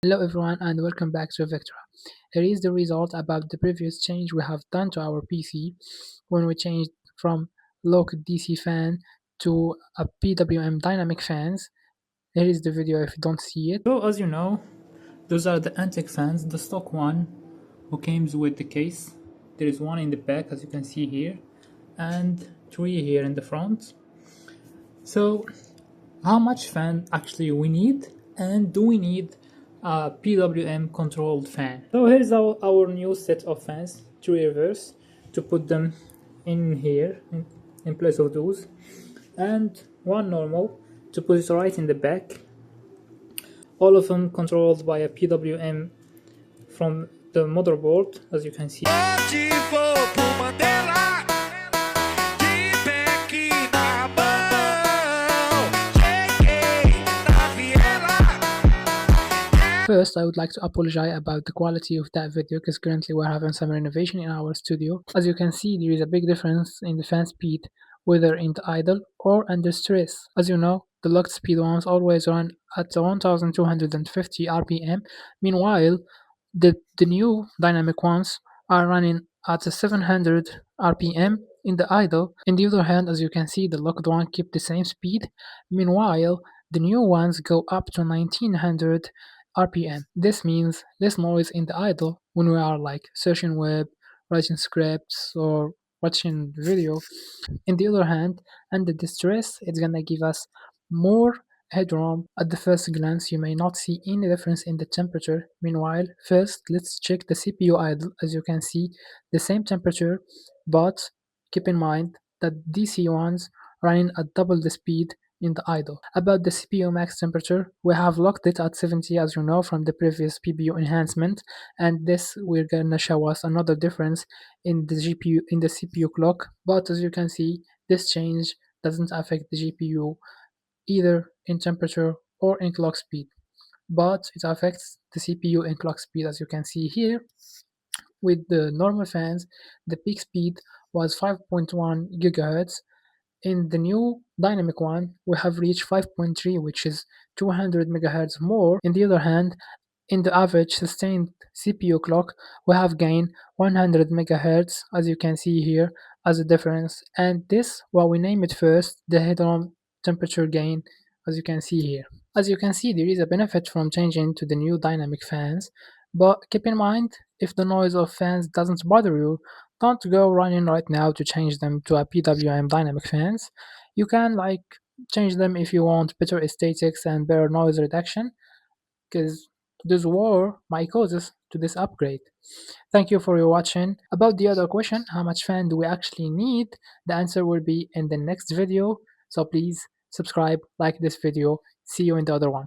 Hello everyone and welcome back to Victra. Here is the result about the previous change we have done to our PC when we changed from local DC fan to a PWM dynamic fans. Here is the video if you don't see it. So as you know, those are the antique fans, the stock one who comes with the case. There is one in the back as you can see here and three here in the front. So how much fan actually we need, and do we need a PWM controlled fan? So here's our new set of fans, three reverse, to put them in here in place of those, and one normal to put it right in the back, all of them controlled by a PWM from the motherboard, as you can see. First, I would like to apologize about the quality of that video because currently we're having some renovation in our studio. As you can see, there is a big difference in the fan speed, whether in the idle or under stress. As you know, the locked speed ones always run at 1250 RPM. Meanwhile, the new dynamic ones are running at 700 RPM in the idle. On the other hand, as you can see, the locked one keep the same speed. Meanwhile, the new ones go up to 1900 RPM. This means less noise in the idle when we are like searching web, writing scripts, or watching video. On the other hand, under the stress, it's gonna give us more headroom. At the first glance, you may not see any difference in the temperature. Meanwhile, first, let's check the CPU idle. As you can see, the same temperature, but keep in mind that DC ones running at double the speed in the idle. About the CPU max temperature, we have locked it at 70 as you know from the previous PBU enhancement, and this will gonna show us another difference in the GPU in the CPU clock. But as you can see, this change doesn't affect the GPU either in temperature or in clock speed, but it affects the CPU in clock speed. As you can see here, with the normal fans, the peak speed was 5.1 gigahertz. In the new dynamic one, we have reached 5.3, which is 200 megahertz more. On the other hand, in the average sustained CPU clock, we have gained 100 megahertz, as you can see here, as a difference. And this, what we name it first, the headroom temperature gain, as you can see here. As you can see, there is a benefit from changing to the new dynamic fans, but keep in mind, if the noise of fans doesn't bother you, don't go running right now to change them to a PWM dynamic fans. You can like change them if you want better aesthetics and better noise reduction, because those were my causes to this upgrade. Thank you for your watching. About the other question, how much fan do we actually need? The answer will be in the next video. So please subscribe, like this video. See you in the other one.